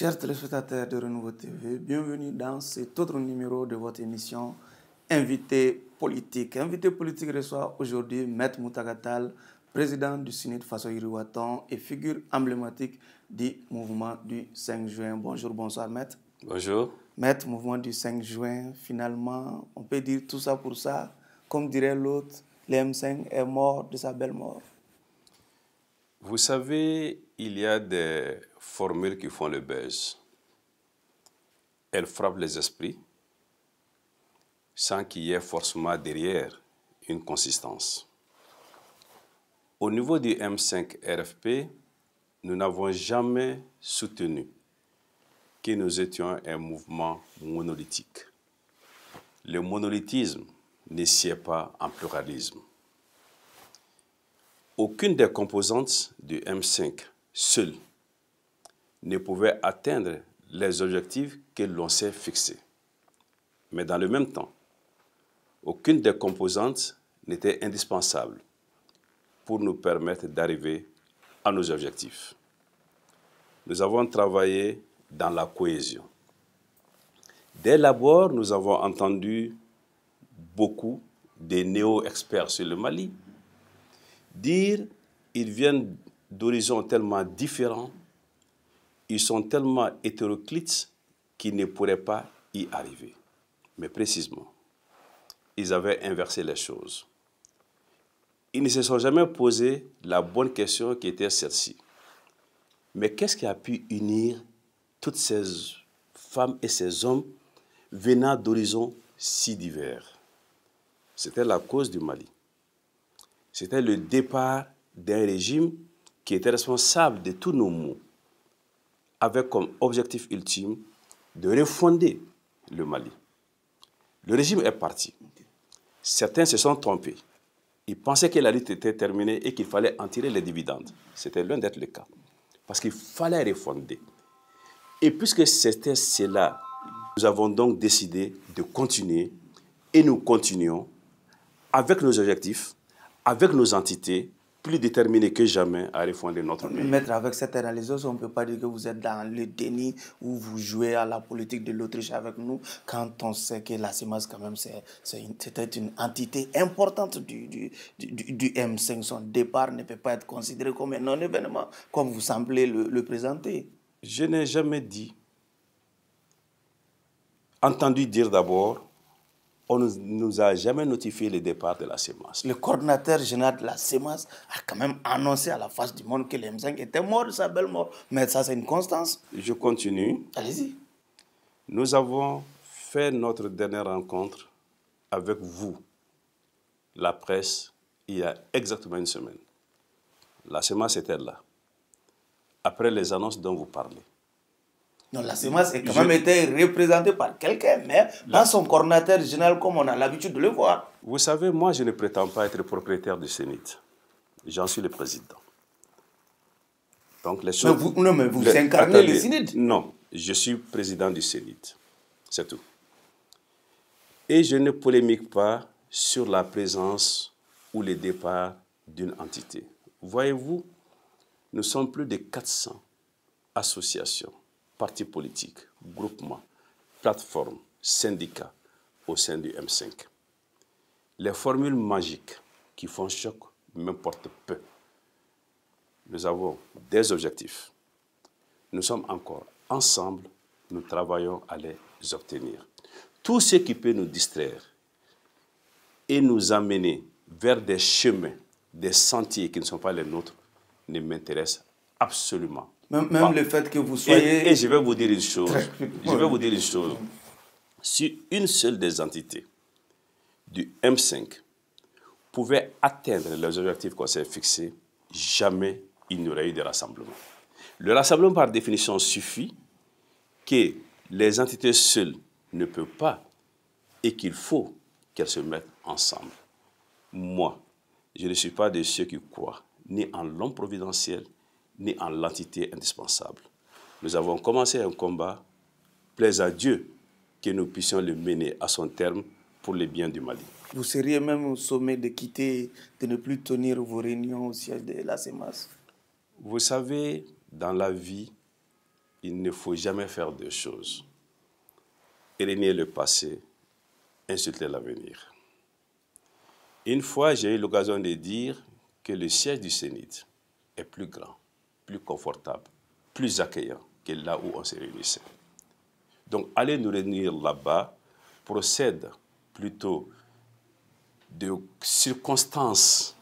Chers téléspectateurs de Renouveau TV, bienvenue dans cet autre numéro de votre émission Invité politique. Invité politique reçoit aujourd'hui Maître Moutaga Tall, président du Synit Faso Yiriwatan et figure emblématique du mouvement du 5 juin. Bonjour, bonsoir Maître. Bonjour. Maître, mouvement du 5 juin, finalement, on peut dire tout ça pour ça. Comme dirait l'autre, le M5 est mort de sa belle mort. Vous savez, il y a des formules qui font le buzz. Elles frappent les esprits sans qu'il y ait forcément derrière une consistance. Au niveau du M5 RFP, nous n'avons jamais soutenu que nous étions un mouvement monolithique. Le monolithisme ne sied pas en pluralisme. Aucune des composantes du M5 seule ne pouvait atteindre les objectifs que l'on s'est fixés. Mais dans le même temps, aucune des composantes n'était indispensable pour nous permettre d'arriver à nos objectifs. Nous avons travaillé dans la cohésion. Dès l'abord, nous avons entendu beaucoup de néo-experts sur le Mali dire ils viennent d'horizons tellement différents, ils sont tellement hétéroclites qu'ils ne pourraient pas y arriver. Mais précisément, ils avaient inversé les choses. Ils ne se sont jamais posé la bonne question qui était celle-ci. Mais qu'est-ce qui a pu unir toutes ces femmes et ces hommes venant d'horizons si divers? C'était la cause du Mali. C'était le départ d'un régime qui était responsable de tous nos maux, avec comme objectif ultime de refonder le Mali. Le régime est parti. Certains se sont trompés. Ils pensaient que la lutte était terminée et qu'il fallait en tirer les dividendes. C'était loin d'être le cas. Parce qu'il fallait refonder. Et puisque c'était cela, nous avons donc décidé de continuer et nous continuons avec nos objectifs, avec nos entités, plus déterminées que jamais à refonder notre pays. Maître, avec cette analyse, on ne peut pas dire que vous êtes dans le déni où vous jouez à la politique de l'Autriche avec nous, quand on sait que la CEMAS, quand même, c'était une entité importante du M5. Son départ ne peut pas être considéré comme un non-événement, comme vous semblez le présenter. Je n'ai jamais dit, entendu dire d'abord, on ne nous a jamais notifié le départ de la CEMAS. Le coordinateur général de la CEMAS a quand même annoncé à la face du monde que le M5 était mort de sa belle mort. Mais ça, c'est une constance. Je continue. Allez-y. Nous avons fait notre dernière rencontre avec vous, la presse, il y a exactement une semaine. La CEMAS était là, après les annonces dont vous parlez. Non, la CEMAS a quand même été représentée par quelqu'un, mais pas son coordinateur général comme on a l'habitude de le voir. Vous savez, moi, je ne prétends pas être propriétaire du Synit. J'en suis le président. Donc, les choses... Mais vous incarnez le Synit. Non, je suis président du Synit. C'est tout. Et je ne polémique pas sur la présence ou le départ d'une entité. Voyez-vous, nous sommes plus de 400 associations, partis politiques, groupements, plateformes, syndicats au sein du M5. Les formules magiques qui font choc m'importent peu. Nous avons des objectifs. Nous sommes encore ensemble, nous travaillons à les obtenir. Tout ce qui peut nous distraire et nous amener vers des chemins, des sentiers qui ne sont pas les nôtres, ne m'intéresse absolument Même pas. Le fait que vous soyez... Et je vais vous dire une chose. Je vais vous dire une chose. Si une seule des entités du M5 pouvait atteindre les objectifs qu'on s'est fixés, jamais il n'y aurait eu de rassemblement. Le rassemblement, par définition, suffit que les entités seules ne peuvent pas et qu'il faut qu'elles se mettent ensemble. Moi, je ne suis pas de ceux qui croient ni en l'homme providentiel, ni en l'entité indispensable. Nous avons commencé un combat, plaise à Dieu que nous puissions le mener à son terme pour le bien du Mali. Vous seriez même au sommet de quitter, de ne plus tenir vos réunions au siège de la CEMAS. Vous savez, dans la vie, il ne faut jamais faire deux choses. Renier le passé, insulter l'avenir. Une fois, j'ai eu l'occasion de dire que le siège du Sénat est plus grand, plus confortable, plus accueillant que là où on se réunissait. Donc, aller nous réunir là-bas procède plutôt de circonstances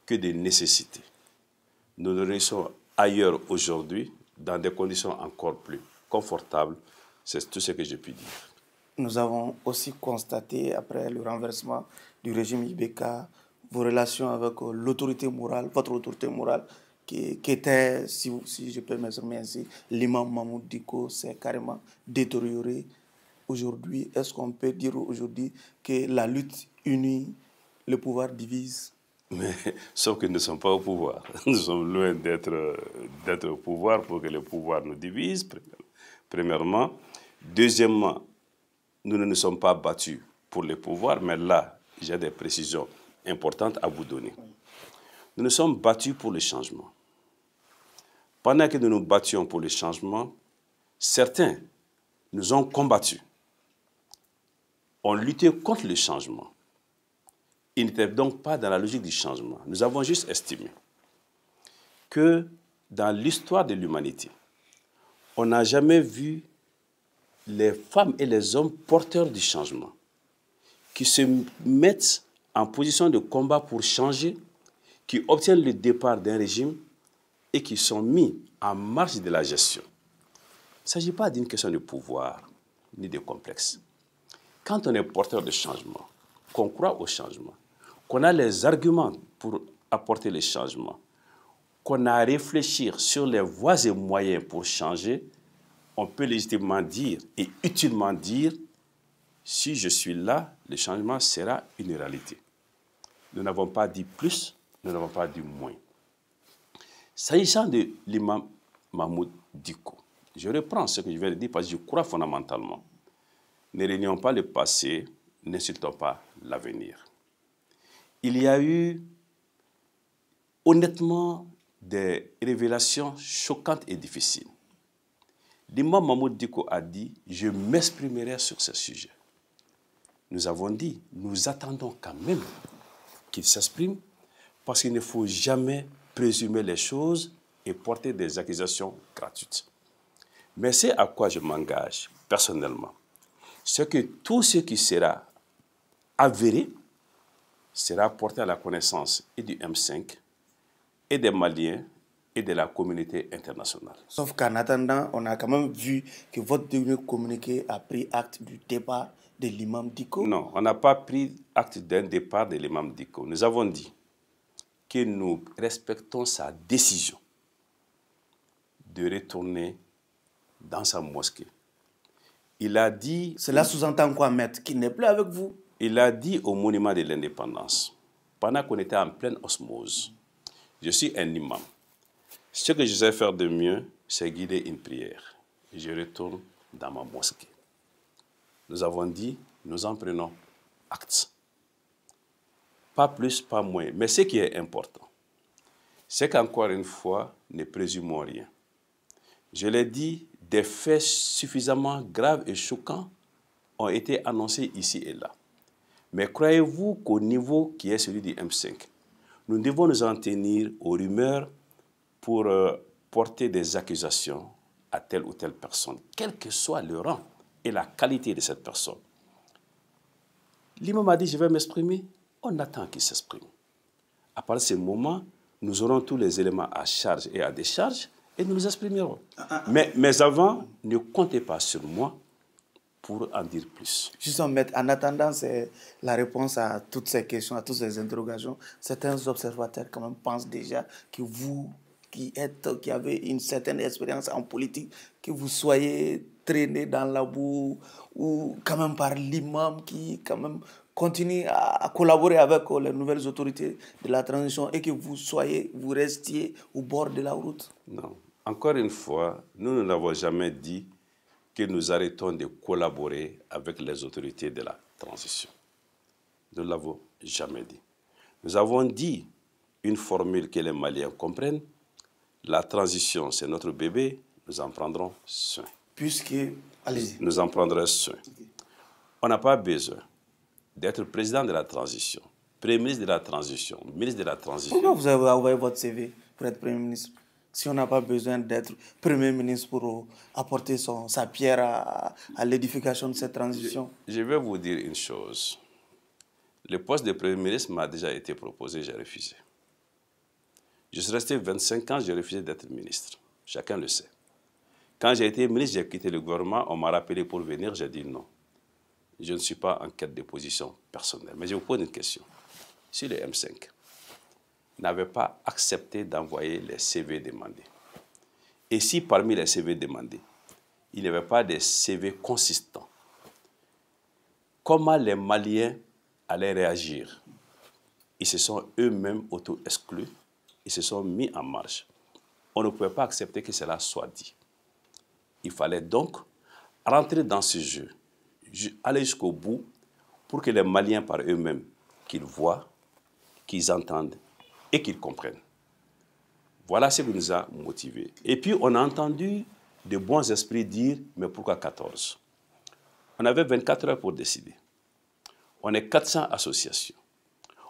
que de nécessités. Nous nous réunissons ailleurs aujourd'hui, dans des conditions encore plus confortables. C'est tout ce que j'ai pu dire. Nous avons aussi constaté, après le renversement du régime Ibeka, vos relations avec l'autorité morale, votre autorité morale, qui était, si je peux m'exprimer ainsi, l'imam Mahmoud Dicko, s'est carrément détérioré. Aujourd'hui, est-ce qu'on peut dire aujourd'hui que la lutte unit, le pouvoir divise? Mais, sauf que nous ne sommes pas au pouvoir. Nous sommes loin d'être au pouvoir pour que le pouvoir nous divise, premièrement. Deuxièmement, nous ne nous sommes pas battus pour le pouvoir, mais là, j'ai des précisions importantes à vous donner. Nous nous sommes battus pour le changement. Pendant que nous nous battions pour le changement, certains nous ont combattus. On luttait contre le changement. Ils n'étaient donc pas dans la logique du changement. Nous avons juste estimé que dans l'histoire de l'humanité, on n'a jamais vu les femmes et les hommes porteurs du changement qui se mettent en position de combat pour changer, qui obtiennent le départ d'un régime et qui sont mis en marge de la gestion. Il ne s'agit pas d'une question de pouvoir ni de complexe. Quand on est porteur de changement, qu'on croit au changement, qu'on a les arguments pour apporter les changements, qu'on a à réfléchir sur les voies et moyens pour changer, on peut légitimement dire et utilement dire, si je suis là, le changement sera une réalité. Nous n'avons pas dit plus, nous n'avons pas dit moins. S'agissant de l'imam Mahmoud Dicko, je reprends ce que je viens de dire parce que je crois fondamentalement. Ne réunions pas le passé, n'insultons pas l'avenir. Il y a eu honnêtement des révélations choquantes et difficiles. L'imam Mahmoud Dicko a dit « Je m'exprimerai sur ce sujet ». Nous avons dit « Nous attendons quand même qu'il s'exprime parce qu'il ne faut jamais présumer les choses et porter des accusations gratuites. » Mais c'est à quoi je m'engage personnellement. C'est que tout ce qui sera avéré sera porté à la connaissance et du M5 et des Maliens et de la communauté internationale. Sauf qu'en attendant, on a quand même vu que votre dernier communiqué a pris acte du départ de l'imam Dicko. Non, on n'a pas pris acte d'un départ de l'imam Dicko. Nous avons dit que nous respectons sa décision de retourner dans sa mosquée. Il a dit... Cela sous-entend quoi, maître? Qu'il n'est plus avec vous? Il a dit au monument de l'indépendance, pendant qu'on était en pleine osmose, je suis un imam. Ce que je sais faire de mieux, c'est guider une prière. Je retourne dans ma mosquée. Nous avons dit, nous en prenons acte. Pas plus, pas moins. Mais ce qui est important, c'est qu'encore une fois, ne présumons rien. Je l'ai dit, des faits suffisamment graves et choquants ont été annoncés ici et là. Mais croyez-vous qu'au niveau qui est celui du M5, nous devons nous en tenir aux rumeurs pour porter des accusations à telle ou telle personne, quel que soit le rang et la qualité de cette personne? L'imam a dit, je vais m'exprimer. On attend qu'il s'exprime. À partir de ce moment, nous aurons tous les éléments à charge et à décharge et nous nous exprimerons. Mais avant, ne comptez pas sur moi pour en dire plus. Justement, maître, en attendant c'est la réponse à toutes ces questions, à toutes ces interrogations, certains observateurs quand même pensent déjà que vous, qui avez une certaine expérience en politique, que vous soyez traîné dans la boue ou quand même par l'imam qui quand même continue à collaborer avec les nouvelles autorités de la transition et que vous restiez au bord de la route. Non. Encore une fois, nous ne l'avons jamais dit que nous arrêtons de collaborer avec les autorités de la transition. Nous ne l'avons jamais dit. Nous avons dit une formule que les Maliens comprennent. La transition, c'est notre bébé. nous en prendrons soin. Puisque, allez-y. Nous en prendrons soin. On n'a pas besoin d'être président de la transition, premier ministre de la transition, ministre de la transition. Pourquoi vous avez envoyé votre CV pour être Premier ministre si on n'a pas besoin d'être Premier ministre pour apporter sa pierre à l'édification de cette transition? Je vais vous dire une chose. Le poste de Premier ministre m'a déjà été proposé, j'ai refusé. Je suis resté 25 ans, j'ai refusé d'être ministre. Chacun le sait. Quand j'ai été ministre, j'ai quitté le gouvernement, on m'a rappelé pour venir, j'ai dit non. Je ne suis pas en quête de position personnelle. Mais je vous pose une question. Si le M5 n'avait pas accepté d'envoyer les CV demandés, et si parmi les CV demandés, il n'y avait pas de CV consistants, comment les Maliens allaient réagir? Ils se sont eux-mêmes auto-exclus, ils se sont mis en marche. On ne pouvait pas accepter que cela soit dit. Il fallait donc rentrer dans ce jeu, aller jusqu'au bout pour que les Maliens par eux-mêmes, qu'ils voient, qu'ils entendent et qu'ils comprennent. Voilà ce qui nous a motivés. Et puis on a entendu de bons esprits dire, mais pourquoi 14? On avait 24 heures pour décider. On est 400 associations.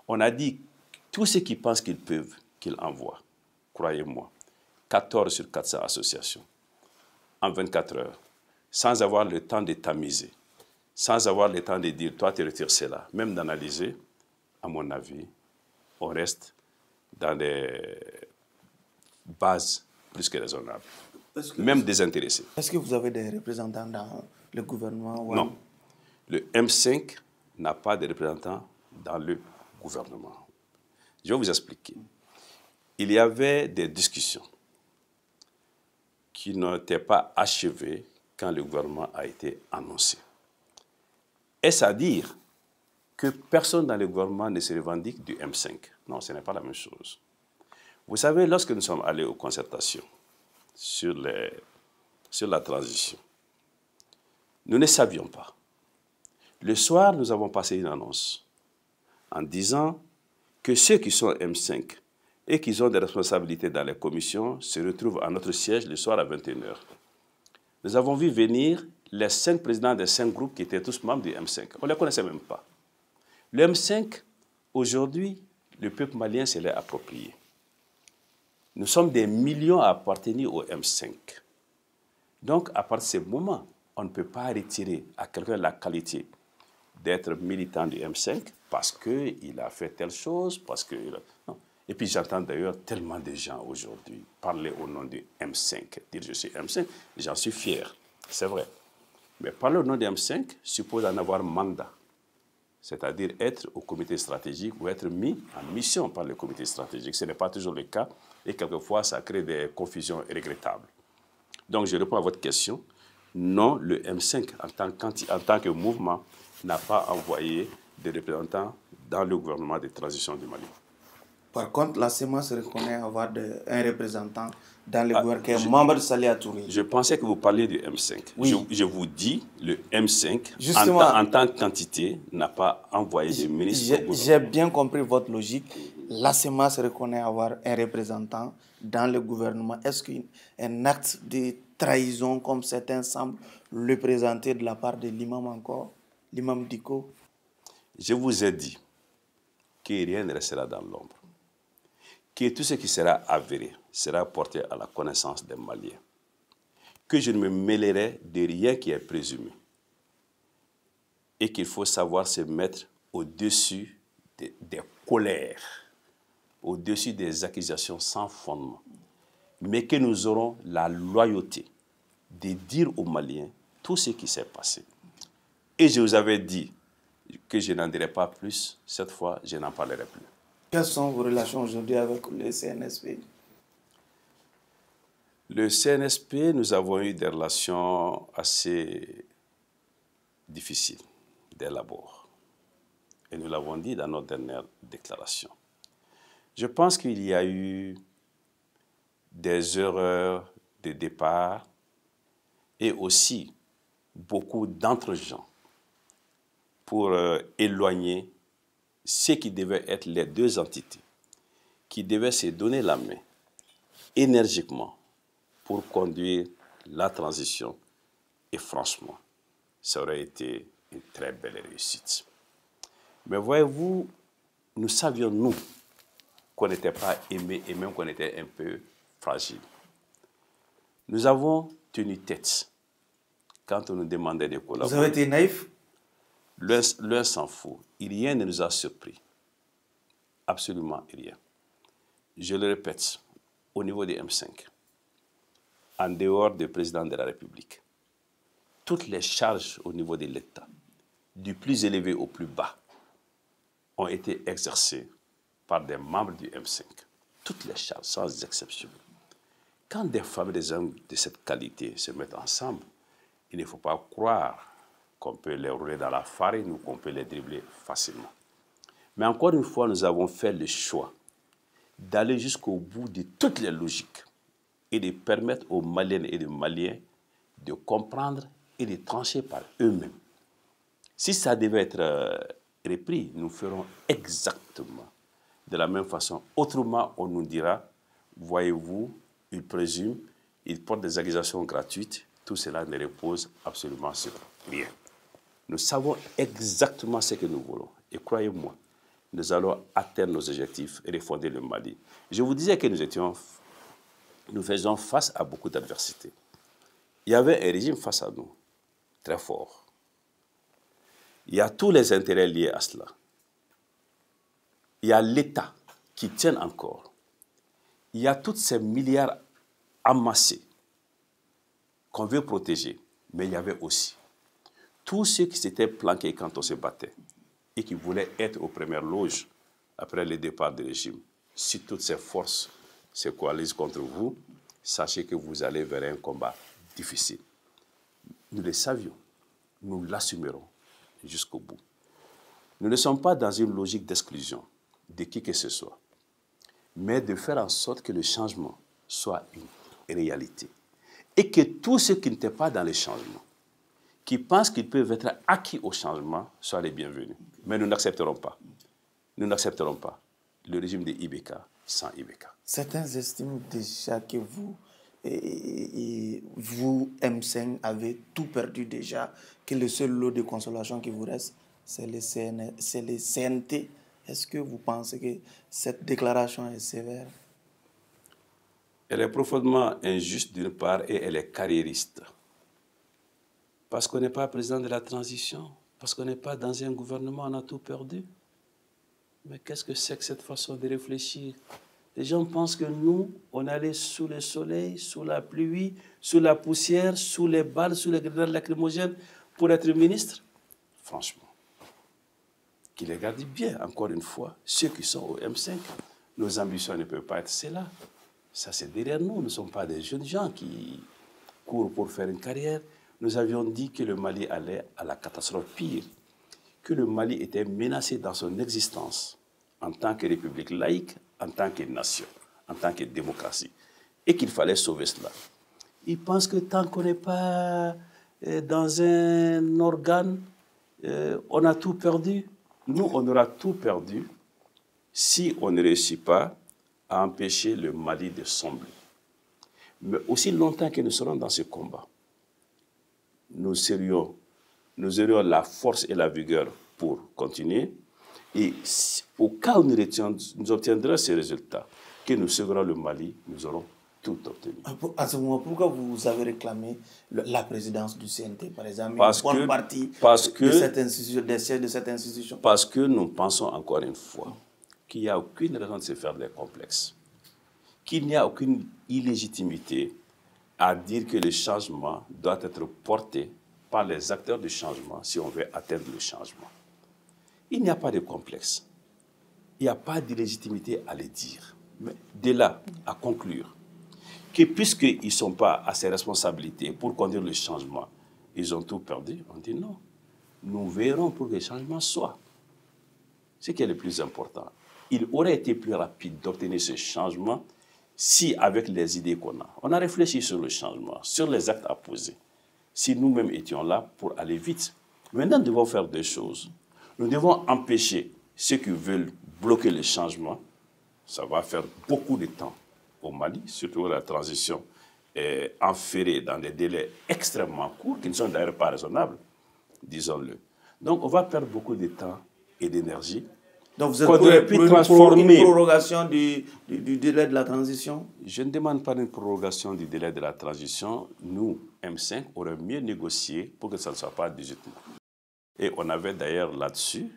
On a dit, tous ceux qui pensent qu'ils peuvent, qu'ils envoient. Croyez-moi, 14 sur 400 associations, en 24 heures, sans avoir le temps de tamiser, sans avoir le temps de dire, toi tu retires cela, même d'analyser, à mon avis, on reste dans des bases plus que raisonnables, même désintéressés. Est-ce que vous avez des représentants dans le gouvernement? Non. Le M5 n'a pas de représentants dans le gouvernement. Je vais vous expliquer. Il y avait des discussions qui n'étaient pas achevées quand le gouvernement a été annoncé. Est-ce à dire que personne dans le gouvernement ne se revendique du M5? Non, ce n'est pas la même chose. Vous savez, lorsque nous sommes allés aux concertations sur la transition, nous ne savions pas. Le soir, nous avons passé une annonce en disant que ceux qui sont M5 et qui ont des responsabilités dans les commissions se retrouvent à notre siège le soir à 21h. Nous avons vu venir les 5 présidents des 5 groupes qui étaient tous membres du M5. On ne les connaissait même pas. Le M5, aujourd'hui, le peuple malien se l'est approprié. Nous sommes des millions à appartenir au M5. Donc, à partir de ce moment, on ne peut pas retirer à quelqu'un la qualité d'être militant du M5 parce qu'il a fait telle chose, parce que... Non. Et puis j'entends d'ailleurs tellement de gens aujourd'hui parler au nom du M5, dire je suis M5, j'en suis fier, c'est vrai. Mais parler au nom du M5 suppose en avoir mandat, c'est-à-dire être au comité stratégique ou être mis en mission par le comité stratégique. Ce n'est pas toujours le cas et quelquefois ça crée des confusions regrettables. Donc je réponds à votre question. Non, le M5 en tant que mouvement n'a pas envoyé des représentants dans le gouvernement de transition du Mali. Par contre, la CEMA se reconnaît avoir un représentant dans le gouvernement qui est membre de Salia Touré. Je pensais que vous parliez du M5. Oui. Je vous dis, le M5, Justement, en tant qu'entité, n'a pas envoyé de ministre au gouvernement. J'ai bien compris votre logique. La CEMA se reconnaît avoir un représentant dans le gouvernement. Est-ce qu'un acte de trahison, comme certains semblent le présenter de la part de l'imam encore, l'imam Diko? Je vous ai dit que rien ne restera dans l'ombre, que tout ce qui sera avéré sera porté à la connaissance des Maliens, que je ne me mêlerai de rien qui est présumé et qu'il faut savoir se mettre au-dessus des colères, au-dessus des accusations sans fondement, mais que nous aurons la loyauté de dire aux Maliens tout ce qui s'est passé. Et je vous avais dit que je n'en dirai pas plus, cette fois, je n'en parlerai plus. Quelles sont vos relations aujourd'hui avec le CNSP? Le CNSP, nous avons eu des relations assez difficiles dès l'abord. Et nous l'avons dit dans notre dernière déclaration. Je pense qu'il y a eu des erreurs de départ et aussi beaucoup d'entre-gens pour éloigner ce qui devaient être les deux entités qui devaient se donner la main énergiquement pour conduire la transition et franchement, ça aurait été une très belle réussite. Mais voyez-vous, nous savions, nous, qu'on n'était pas aimé et même qu'on était un peu fragile. Nous avons tenu tête quand on nous demandait de collaborer. Vous avez été naïf? L'un s'en fout. Rien ne nous a surpris. Absolument rien. Je le répète, au niveau des M5, en dehors du président de la République, toutes les charges au niveau de l'État, du plus élevé au plus bas, ont été exercées par des membres du M5. Toutes les charges, sans exception. Quand des femmes et des hommes de cette qualité se mettent ensemble, il ne faut pas croire qu'on peut les rouler dans la farine ou qu'on peut les dribbler facilement. Mais encore une fois, nous avons fait le choix d'aller jusqu'au bout de toutes les logiques et de permettre aux Maliennes et aux Maliens de comprendre et de trancher par eux-mêmes. Si ça devait être repris, nous ferons exactement de la même façon. Autrement, on nous dira, voyez-vous, ils présument, ils portent des accusations gratuites, tout cela ne repose absolument sur rien. Nous savons exactement ce que nous voulons. Et croyez-moi, nous allons atteindre nos objectifs et refonder le Mali. Je vous disais que nous faisions face à beaucoup d'adversités. Il y avait un régime face à nous, très fort. Il y a tous les intérêts liés à cela. Il y a l'État qui tient encore. Il y a tous ces milliards amassés qu'on veut protéger. Mais il y avait aussi tous ceux qui s'étaient planqués quand on se battait et qui voulaient être aux premières loges après le départ du régime. Si toutes ces forces se coalisent contre vous, sachez que vous allez vers un combat difficile. Nous le savions, nous l'assumerons jusqu'au bout. Nous ne sommes pas dans une logique d'exclusion de qui que ce soit, mais de faire en sorte que le changement soit une réalité. Et que tous ceux qui n'étaient pas dans le changement, qui pensent qu'ils peuvent être acquis au changement, soient les bienvenus. Mais nous n'accepterons pas. Nous n'accepterons pas le régime de IBK sans IBK. Certains estiment déjà que vous, vous, M5, avez tout perdu déjà, que le seul lot de consolation qui vous reste, c'est le CNT. Est-ce que vous pensez que cette déclaration est sévère? Elle est profondément injuste d'une part et elle est carriériste. Parce qu'on n'est pas président de la transition, parce qu'on n'est pas dans un gouvernement, on a tout perdu. Mais qu'est-ce que c'est que cette façon de réfléchir? Les gens pensent que nous, on allait sous le soleil, sous la pluie, sous la poussière, sous les balles, sous les grenades lacrymogènes pour être ministre. Franchement, qu'ils les gardent bien, encore une fois, ceux qui sont au M5. Nos ambitions ne peuvent pas être celles-là. Ça, c'est derrière nous. Nous ne sommes pas des jeunes gens qui courent pour faire une carrière. Nous avions dit que le Mali allait à la catastrophe pire, que le Mali était menacé dans son existence en tant que république laïque, en tant que nation, en tant que démocratie, et qu'il fallait sauver cela. Ils pensent que tant qu'on n'est pas dans un organe, on a tout perdu. Nous, on aura tout perdu si on ne réussit pas à empêcher le Mali de sombrer. Mais aussi longtemps que nous serons dans ce combat, nous aurions la force et la vigueur pour continuer. Et au cas où nous obtiendrons ces résultats, que nous sauverons le Mali, nous aurons tout obtenu. À ce moment, pourquoi vous avez réclamé la présidence du CNT, par exemple, parce une bonne partie de cette institution? Parce que nous pensons encore une fois qu'il n'y a aucune raison de se faire des complexes, qu'il n'y a aucune illégitimité à dire que le changement doit être porté par les acteurs du changement si on veut atteindre le changement. Il n'y a pas de complexe. Il n'y a pas d'illégitimité à le dire. Mais de là à conclure que puisqu'ils ne sont pas à ces responsabilités pour conduire le changement, ils ont tout perdu, on dit non. Nous verrons pour que le changement soit. Ce qui est le plus important. Il aurait été plus rapide d'obtenir ce changement si, avec les idées on a réfléchi sur le changement, sur les actes à poser, si nous-mêmes étions là pour aller vite. Maintenant, nous devons faire deux choses. Nous devons empêcher ceux qui veulent bloquer le changement. Ça va faire beaucoup de temps au Mali, surtout la transition enferrés dans des délais extrêmement courts, qui ne sont d'ailleurs pas raisonnables, disons-le. Donc on va perdre beaucoup de temps et d'énergie. Donc vous êtes pour une prorogation du délai de la transition? Je ne demande pas une prorogation du délai de la transition. Nous, M5, aurions mieux négocié pour que ça ne soit pas 18 mois. Et on avait d'ailleurs là-dessus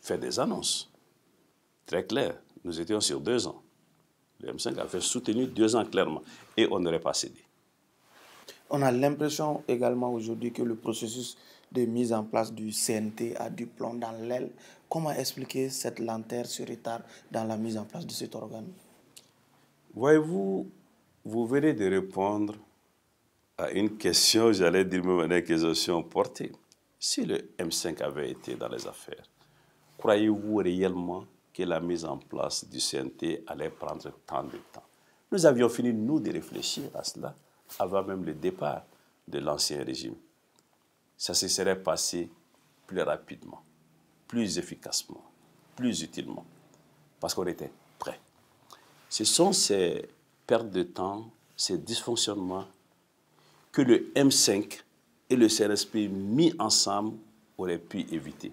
fait des annonces très claires. Nous étions sur 2 ans. Le M5 avait soutenu 2 ans clairement et on n'aurait pas cédé. On a l'impression également aujourd'hui que le processus de mise en place du CNT a du plomb dans l'aile. Comment expliquer cette lenteur, ce retard dans la mise en place de cet organe? Voyez-vous, vous venez de répondre à une question, j'allais dire même une accusation portée. Si le M5 avait été dans les affaires, croyez-vous réellement que la mise en place du CNT allait prendre tant de temps? Nous avions fini, nous, de réfléchir à cela avant même le départ de l'ancien régime. Ça se serait passé plus rapidement, plus efficacement, plus utilement, parce qu'on était prêts. Ce sont ces pertes de temps, ces dysfonctionnements que le M5 et le CNSP mis ensemble auraient pu éviter.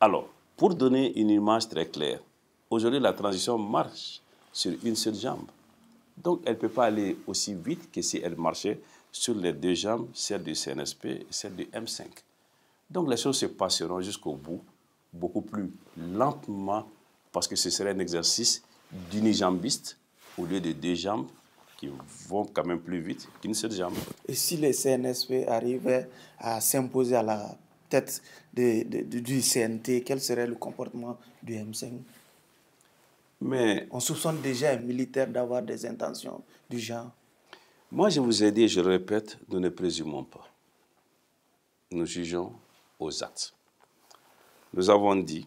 Alors, pour donner une image très claire, aujourd'hui la transition marche sur une seule jambe. Donc elle ne peut pas aller aussi vite que si elle marchait sur les 2 jambes, celle du CNSP et celle du M5. Donc les choses se passeront jusqu'au bout, beaucoup plus lentement, parce que ce serait un exercice d'unijambiste au lieu de 2 jambes qui vont quand même plus vite qu'une seule jambe. Et si les CNSP arrivaient à s'imposer à la tête du CNT, quel serait le comportement du M5? Mais on soupçonne déjà un militaire d'avoir des intentions du genre. Moi, je vous ai dit, je le répète, nous ne présumons pas. Nous jugeons aux actes. Nous avons dit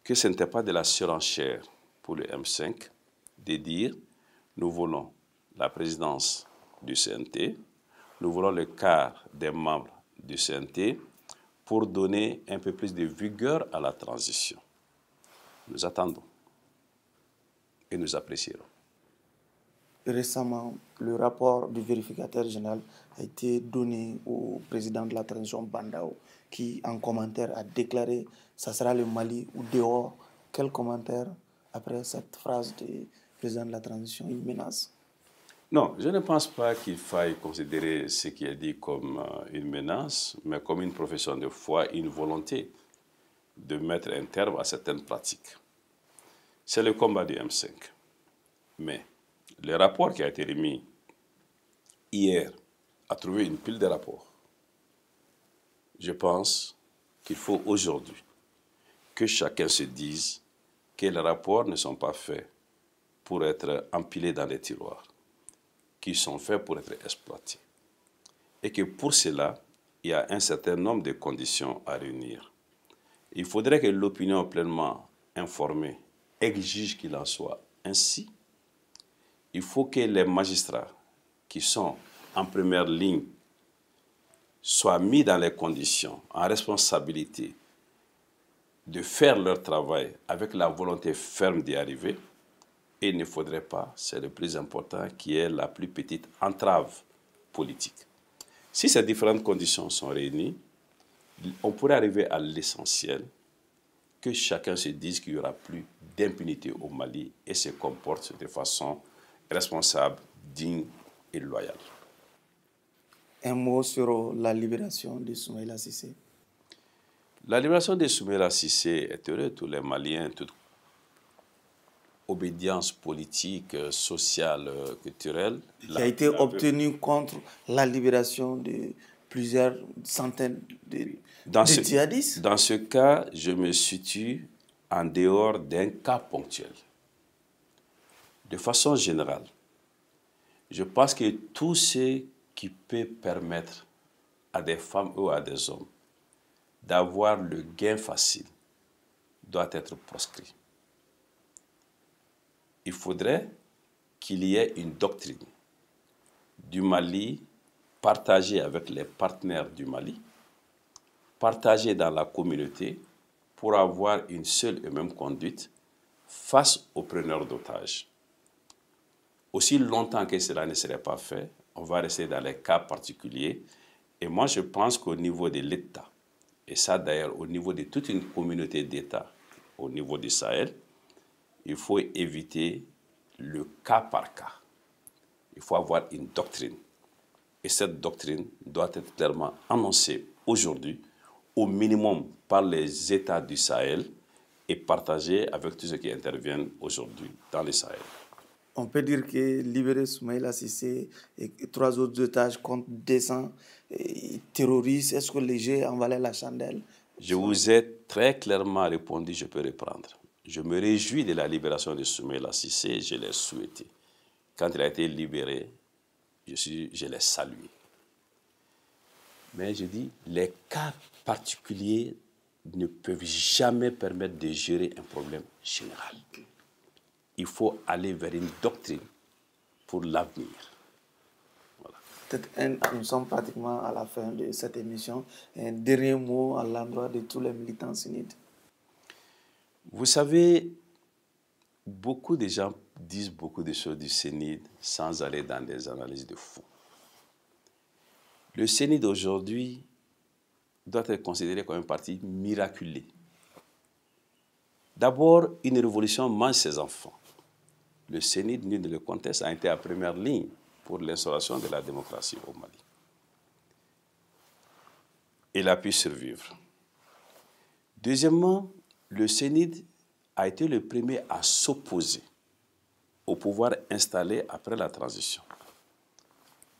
que ce n'était pas de la surenchère pour le M5 de dire nous voulons la présidence du CNT, nous voulons le quart des membres du CNT pour donner un peu plus de vigueur à la transition. Nous attendons et nous apprécierons. Récemment, le rapport du vérificateur général a été donné au président de la transition Bandao, qui en commentaire a déclaré que ça sera le Mali ou dehors. Quel commentaire après cette phrase du président de la transition, une menace? Non, je ne pense pas qu'il faille considérer ce qui est dit comme une menace, mais comme une profession de foi, une volonté de mettre un terme à certaines pratiques. C'est le combat du M5. Mais le rapport qui a été remis hier a trouvé une pile de rapports. Je pense qu'il faut aujourd'hui que chacun se dise que les rapports ne sont pas faits pour être empilés dans les tiroirs, qui sont faits pour être exploités. Et que pour cela, il y a un certain nombre de conditions à réunir. Il faudrait que l'opinion pleinement informée exige qu'il en soit ainsi. Il faut que les magistrats qui sont en première ligne soient mis dans les conditions, en responsabilité, de faire leur travail avec la volonté ferme d'y arriver. Et il ne faudrait pas, c'est le plus important, qu'il y ait la plus petite entrave politique. Si ces différentes conditions sont réunies, on pourrait arriver à l'essentiel, que chacun se dise qu'il n'y aura plus d'impunité au Mali et se comporte de façon responsable, digne et loyale. Un mot sur la libération de Soumaïla Cissé. La libération de Soumaïla Cissé est heureuse, tous les Maliens, toute obédience politique, sociale, culturelle. Qui a été obtenue contre la libération de plusieurs centaines de djihadistes. Dans ce cas, je me situe en dehors d'un cas ponctuel. De façon générale, je pense que tout ce qui peut permettre à des femmes ou à des hommes d'avoir le gain facile doit être proscrit. Il faudrait qu'il y ait une doctrine du Mali partagée avec les partenaires du Mali, partagée dans la communauté pour avoir une seule et même conduite face aux preneurs d'otages. Aussi longtemps que cela ne serait pas fait, On va rester dans les cas particuliers. Et moi, je pense qu'au niveau de l'État, et ça d'ailleurs au niveau de toute une communauté d'États, au niveau du Sahel, il faut éviter le cas par cas. Il faut avoir une doctrine. Et cette doctrine doit être clairement annoncée aujourd'hui, au minimum par les États du Sahel, et partagée avec tous ceux qui interviennent aujourd'hui dans le Sahel. On peut dire que libérer Soumaïla Cissé et 3 autres otages contre 200 terroristes, est-ce que les jeux en valaient la chandelle? Je vous ai très clairement répondu, je peux reprendre. Je me réjouis de la libération de Soumaïla Cissé, je l'ai souhaité. Quand il a été libéré, je l'ai salué. Mais je dis, les cas particuliers ne peuvent jamais permettre de gérer un problème général. Il faut aller vers une doctrine pour l'avenir. Voilà. Peut-être nous sommes pratiquement à la fin de cette émission. Un dernier mot à l'endroit de tous les militants sunnites. Vous savez, beaucoup de gens disent beaucoup de choses du CENID sans aller dans des analyses de fond. Le CENID aujourd'hui doit être considéré comme un parti miraculé. D'abord, une révolution mange ses enfants. Le CENID, nul ne le conteste, a été à première ligne pour l'instauration de la démocratie au Mali. Il a pu survivre. Deuxièmement, le CENID a été le premier à s'opposer au pouvoir installé après la transition,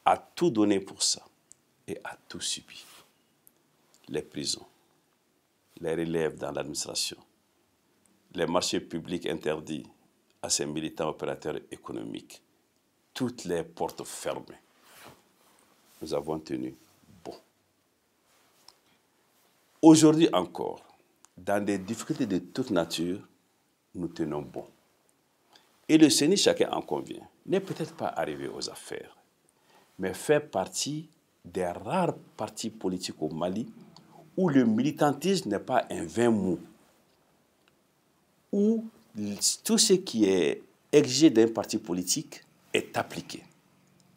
a tout donné pour ça et a tout subi. Les prisons, les relèves dans l'administration, les marchés publics interdits à ces militants opérateurs économiques, toutes les portes fermées. Nous avons tenu bon. Aujourd'hui encore, dans des difficultés de toute nature, nous tenons bon. Et le CENI, chacun en convient, n'est peut-être pas arrivé aux affaires, mais fait partie des rares partis politiques au Mali où le militantisme n'est pas un vain mot, où tout ce qui est exigé d'un parti politique est appliqué.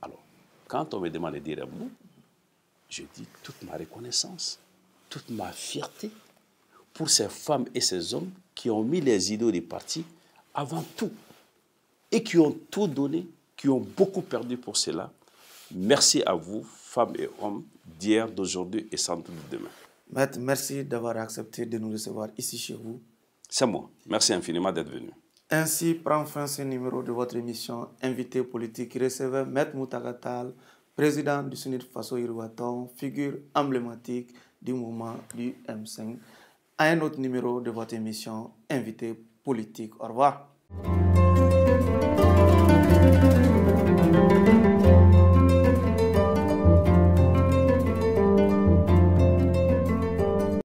Alors, quand on me demande de dire un mot, je dis toute ma reconnaissance, toute ma fierté pour ces femmes et ces hommes qui ont mis les idéaux des partis avant tout et qui ont tout donné, qui ont beaucoup perdu pour cela. Merci à vous, femmes et hommes, d'hier, d'aujourd'hui et sans doute de demain. Maître, merci d'avoir accepté de nous recevoir ici chez vous. C'est moi. Merci infiniment d'être venu. Ainsi prend fin ce numéro de votre émission Invité politique qui recevait Maître Moutaga Tall, président du SUNIT Faso Iruaton, figure emblématique du mouvement du M5. À un autre numéro de votre émission Invité politique. Au revoir.